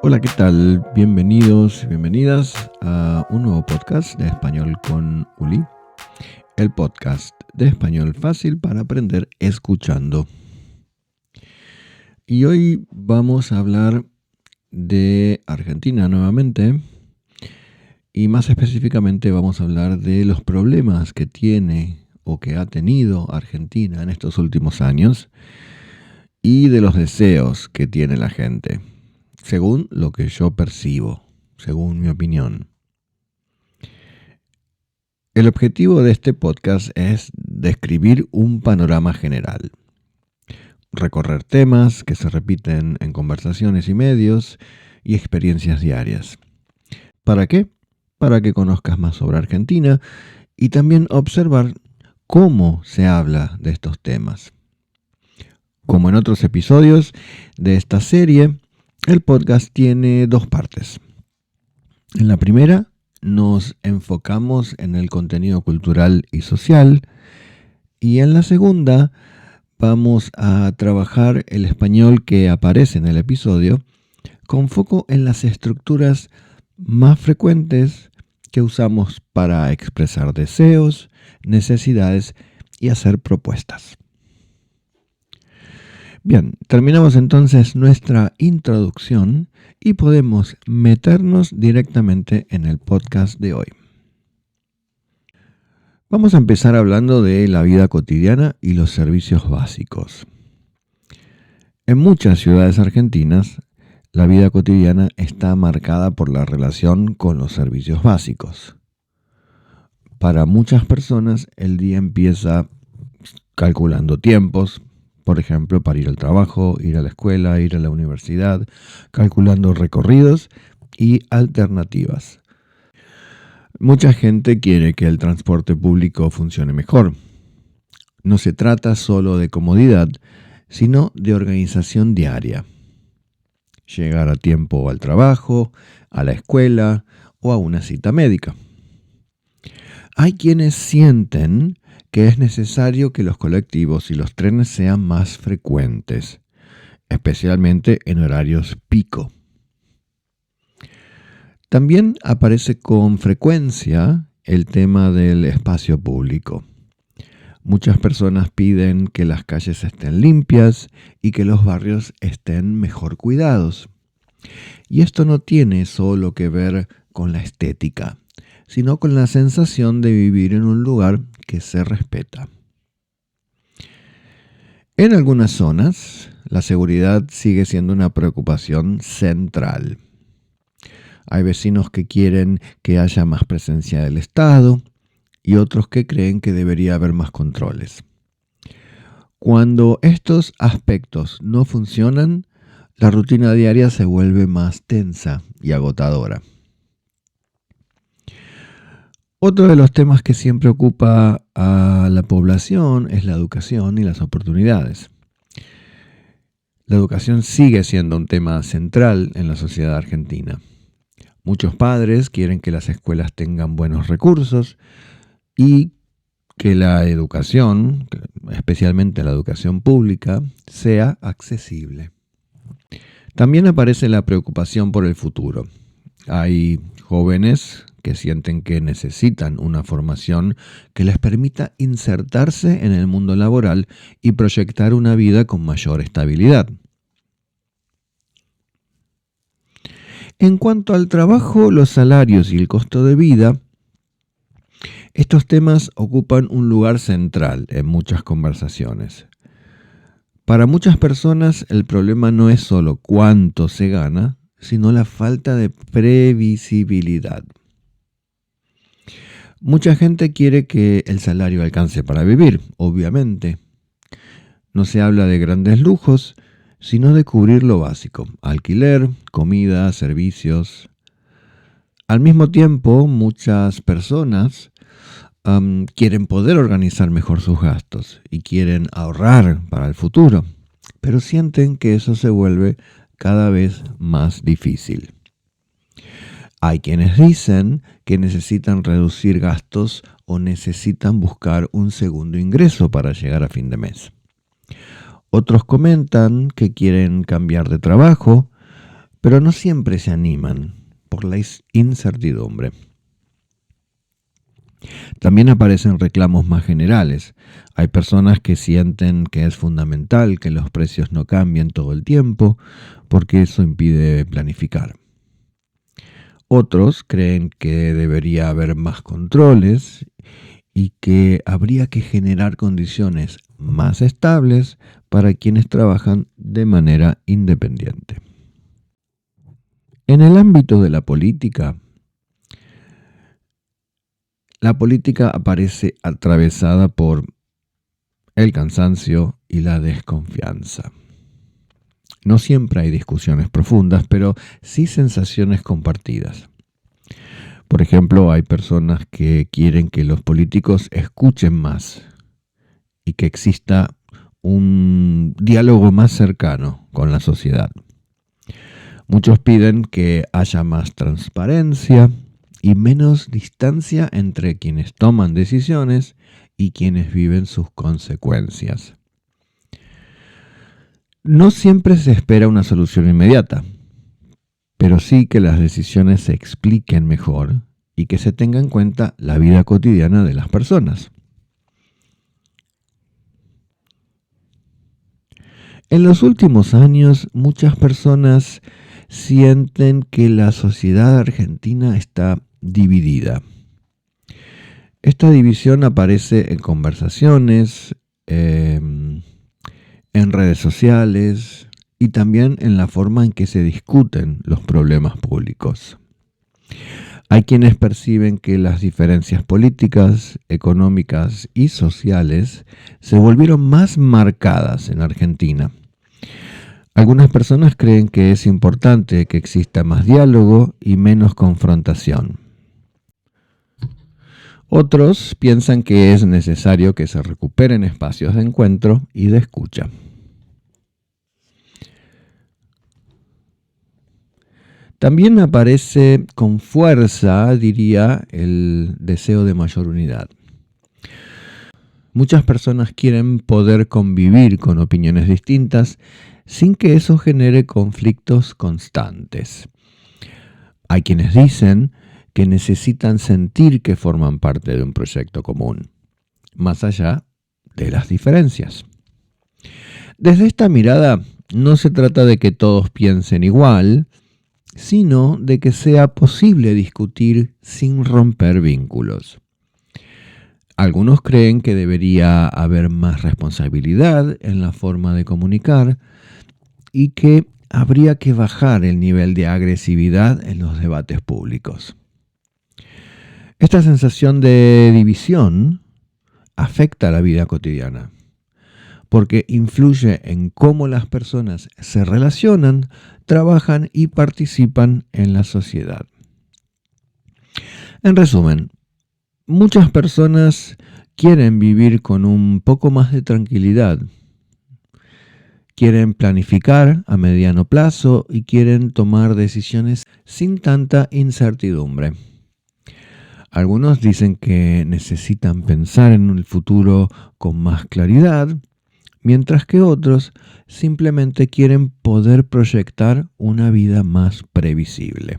Hola, ¿qué tal? Bienvenidos y bienvenidas a un nuevo podcast de Español con Uli, el podcast de español fácil para aprender escuchando. Y hoy vamos a hablar de Argentina nuevamente y más específicamente vamos a hablar de los problemas que tiene o que ha tenido Argentina en estos últimos años y de los deseos que tiene la gente, según lo que yo percibo, según mi opinión. El objetivo de este podcast es describir un panorama general, recorrer temas que se repiten en conversaciones y medios y experiencias diarias. ¿Para qué? Para que conozcas más sobre Argentina y también observar cómo se habla de estos temas. Como en otros episodios de esta serie, el podcast tiene dos partes. En la primera, nos enfocamos en el contenido cultural y social y en la segunda vamos a trabajar el español que aparece en el episodio con foco en las estructuras más frecuentes que usamos para expresar deseos, necesidades y hacer propuestas. Bien, terminamos entonces nuestra introducción y podemos meternos directamente en el podcast de hoy. Vamos a empezar hablando de la vida cotidiana y los servicios básicos. En muchas ciudades argentinas, la vida cotidiana está marcada por la relación con los servicios básicos. Para muchas personas, el día empieza calculando tiempos, por ejemplo, para ir al trabajo, ir a la escuela, ir a la universidad, calculando recorridos y alternativas. Mucha gente quiere que el transporte público funcione mejor. No se trata solo de comodidad, sino de organización diaria. Llegar a tiempo al trabajo, a la escuela o a una cita médica. Hay quienes sienten que es necesario que los colectivos y los trenes sean más frecuentes, especialmente en horarios pico. También aparece con frecuencia el tema del espacio público. Muchas personas piden que las calles estén limpias y que los barrios estén mejor cuidados. Y esto no tiene solo que ver con la estética, sino con la sensación de vivir en un lugar que se respeta. En algunas zonas, la seguridad sigue siendo una preocupación central. Hay vecinos que quieren que haya más presencia del Estado y otros que creen que debería haber más controles. Cuando estos aspectos no funcionan, la rutina diaria se vuelve más tensa y agotadora. Otro de los temas que siempre ocupa a la población es la educación y las oportunidades. La educación sigue siendo un tema central en la sociedad argentina. Muchos padres quieren que las escuelas tengan buenos recursos y que la educación, especialmente la educación pública, sea accesible. También aparece la preocupación por el futuro. Hay jóvenes que sienten que necesitan una formación que les permita insertarse en el mundo laboral y proyectar una vida con mayor estabilidad. En cuanto al trabajo, los salarios y el costo de vida, estos temas ocupan un lugar central en muchas conversaciones. Para muchas personas, el problema no es solo cuánto se gana, sino la falta de previsibilidad. Mucha gente quiere que el salario alcance para vivir, obviamente. No se habla de grandes lujos, sino de cubrir lo básico: alquiler, comida, servicios. Al mismo tiempo, muchas personas quieren poder organizar mejor sus gastos y quieren ahorrar para el futuro, pero sienten que eso se vuelve cada vez más difícil. Hay quienes dicen que necesitan reducir gastos o necesitan buscar un segundo ingreso para llegar a fin de mes. Otros comentan que quieren cambiar de trabajo, pero no siempre se animan por la incertidumbre. También aparecen reclamos más generales. Hay personas que sienten que es fundamental que los precios no cambien todo el tiempo porque eso impide planificar. Otros creen que debería haber más controles y que habría que generar condiciones más estables para quienes trabajan de manera independiente. En el ámbito de la política aparece atravesada por el cansancio y la desconfianza. No siempre hay discusiones profundas, pero sí sensaciones compartidas. Por ejemplo, hay personas que quieren que los políticos escuchen más y que exista un diálogo más cercano con la sociedad. Muchos piden que haya más transparencia y menos distancia entre quienes toman decisiones y quienes viven sus consecuencias. No siempre se espera una solución inmediata, pero sí que las decisiones se expliquen mejor y que se tenga en cuenta la vida cotidiana de las personas. En los últimos años, muchas personas sienten que la sociedad argentina está dividida. Esta división aparece en conversaciones, en redes sociales y también en la forma en que se discuten los problemas públicos. Hay quienes perciben que las diferencias políticas, económicas y sociales se volvieron más marcadas en Argentina. Algunas personas creen que es importante que exista más diálogo y menos confrontación. Otros piensan que es necesario que se recuperen espacios de encuentro y de escucha. También aparece con fuerza, diría, el deseo de mayor unidad. Muchas personas quieren poder convivir con opiniones distintas sin que eso genere conflictos constantes. Hay quienes dicen que necesitan sentir que forman parte de un proyecto común, más allá de las diferencias. Desde esta mirada, no se trata de que todos piensen igual, sino de que sea posible discutir sin romper vínculos. Algunos creen que debería haber más responsabilidad en la forma de comunicar y que habría que bajar el nivel de agresividad en los debates públicos. Esta sensación de división afecta a la vida cotidiana, porque influye en cómo las personas se relacionan, trabajan y participan en la sociedad. En resumen, muchas personas quieren vivir con un poco más de tranquilidad, quieren planificar a mediano plazo y quieren tomar decisiones sin tanta incertidumbre. Algunos dicen que necesitan pensar en el futuro con más claridad, mientras que otros simplemente quieren poder proyectar una vida más previsible.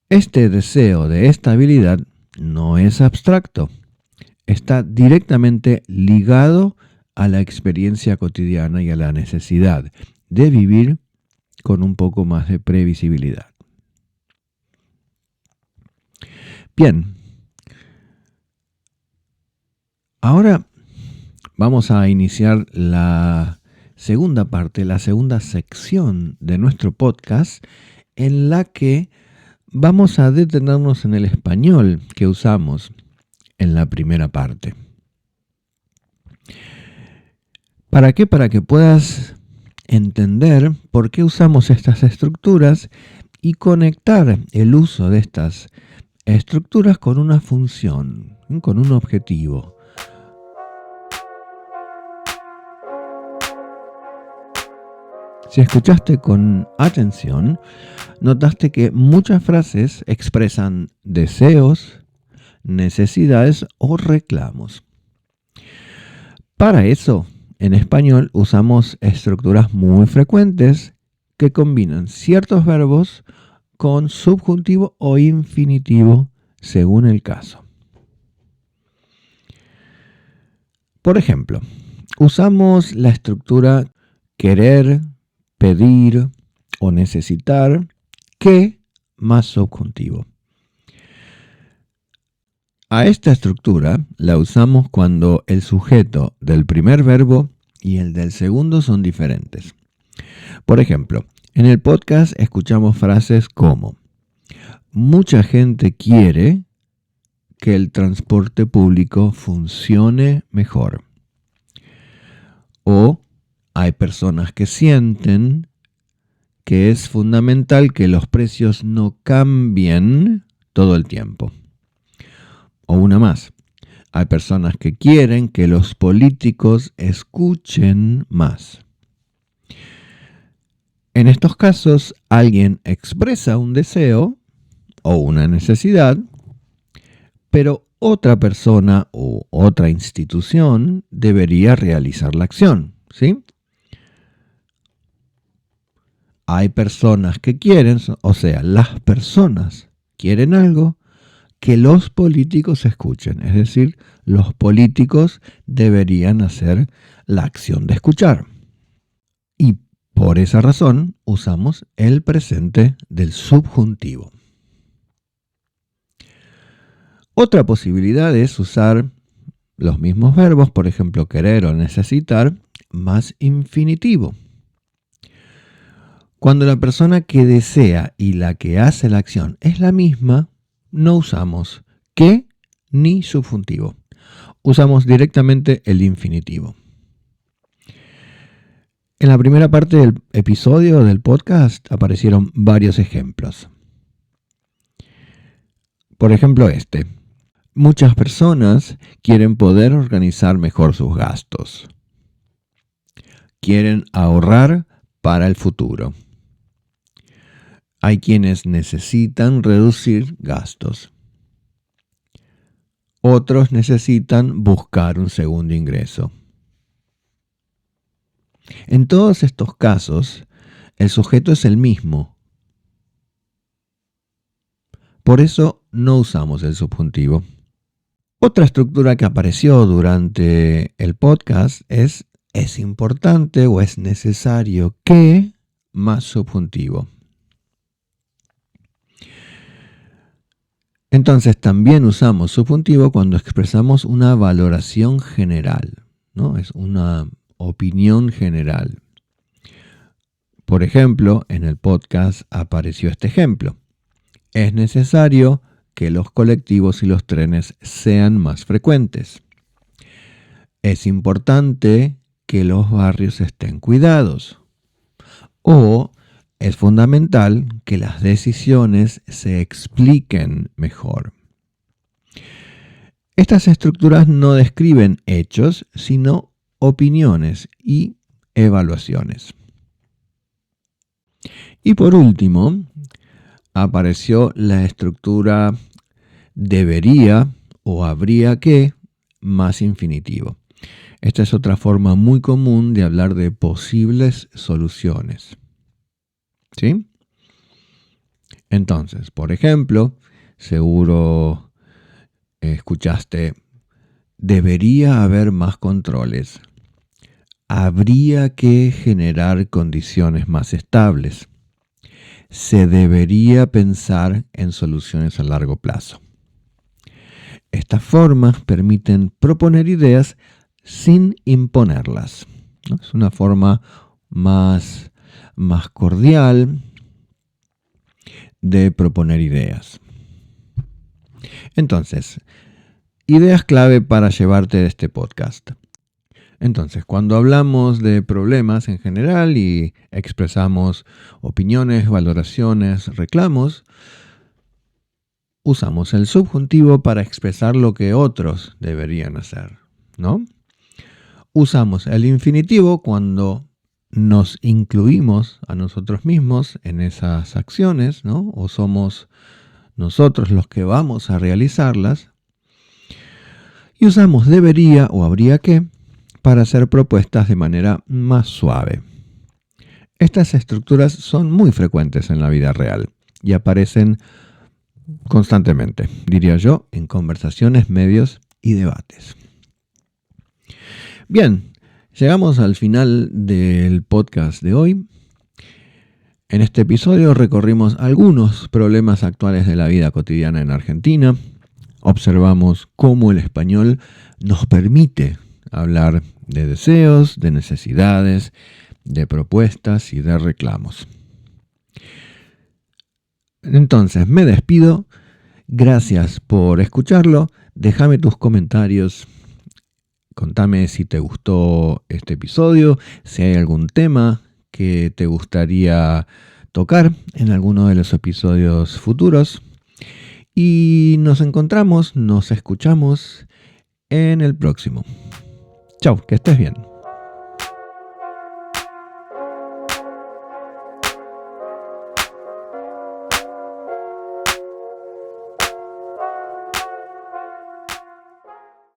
Este deseo de estabilidad no es abstracto, está directamente ligado a la experiencia cotidiana y a la necesidad de vivir con un poco más de previsibilidad. Bien, ahora vamos a iniciar la segunda parte, la segunda sección de nuestro podcast, en la que vamos a detenernos en el español que usamos en la primera parte. ¿Para qué? Para que puedas entender por qué usamos estas estructuras y conectar el uso de estas estructuras con una función, con un objetivo. Si escuchaste con atención, notaste que muchas frases expresan deseos, necesidades o reclamos. Para eso, en español usamos estructuras muy frecuentes que combinan ciertos verbos con subjuntivo o infinitivo según el caso. Por ejemplo, usamos la estructura querer, pedir o necesitar que más subjuntivo. A esta estructura la usamos cuando el sujeto del primer verbo y el del segundo son diferentes. Por ejemplo, en el podcast escuchamos frases como: mucha gente quiere que el transporte público funcione mejor. O hay personas que sienten que es fundamental que los precios no cambien todo el tiempo. O una más. Hay personas que quieren que los políticos escuchen más. En estos casos, alguien expresa un deseo o una necesidad, pero otra persona o otra institución debería realizar la acción, ¿sí? Hay personas que quieren, o sea, las personas quieren algo que los políticos escuchen. Es decir, los políticos deberían hacer la acción de escuchar. Y por esa razón usamos el presente del subjuntivo. Otra posibilidad es usar los mismos verbos, por ejemplo, querer o necesitar, más infinitivo. Cuando la persona que desea y la que hace la acción es la misma, no usamos que ni subjuntivo. Usamos directamente el infinitivo. En la primera parte del episodio del podcast aparecieron varios ejemplos. Por ejemplo, este. Muchas personas quieren poder organizar mejor sus gastos. Quieren ahorrar para el futuro. Hay quienes necesitan reducir gastos. Otros necesitan buscar un segundo ingreso. En todos estos casos, el sujeto es el mismo. Por eso no usamos el subjuntivo. Otra estructura que apareció durante el podcast es importante o es necesario que más subjuntivo. Entonces también usamos subjuntivo cuando expresamos una valoración general, ¿no? Es una opinión general. Por ejemplo, en el podcast apareció este ejemplo. Es necesario que los colectivos y los trenes sean más frecuentes. Es importante que los barrios estén cuidados. O es fundamental que las decisiones se expliquen mejor. Estas estructuras no describen hechos, sino opiniones y evaluaciones. Y por último, apareció la estructura debería o habría que más infinitivo. Esta es otra forma muy común de hablar de posibles soluciones. ¿Sí? Entonces, por ejemplo, seguro escuchaste, debería haber más controles. Habría que generar condiciones más estables. Se debería pensar en soluciones a largo plazo. Estas formas permiten proponer ideas sin imponerlas, ¿no? Es una forma más cordial de proponer ideas. Entonces, ideas clave para llevarte de este podcast. Entonces, cuando hablamos de problemas en general y expresamos opiniones, valoraciones, reclamos, usamos el subjuntivo para expresar lo que otros deberían hacer, ¿no? Usamos el infinitivo cuando nos incluimos a nosotros mismos en esas acciones, ¿no? O somos nosotros los que vamos a realizarlas. Y usamos debería o habría que para hacer propuestas de manera más suave. Estas estructuras son muy frecuentes en la vida real y aparecen constantemente, diría yo, en conversaciones, medios y debates. Bien, llegamos al final del podcast de hoy. En este episodio recorrimos algunos problemas actuales de la vida cotidiana en Argentina. Observamos cómo el español nos permite hablar de deseos, de necesidades, de propuestas y de reclamos. Entonces, me despido. Gracias por escucharlo. Déjame tus comentarios. Contame si te gustó este episodio, si hay algún tema que te gustaría tocar en alguno de los episodios futuros. Y nos escuchamos en el próximo. Chao, que estés bien.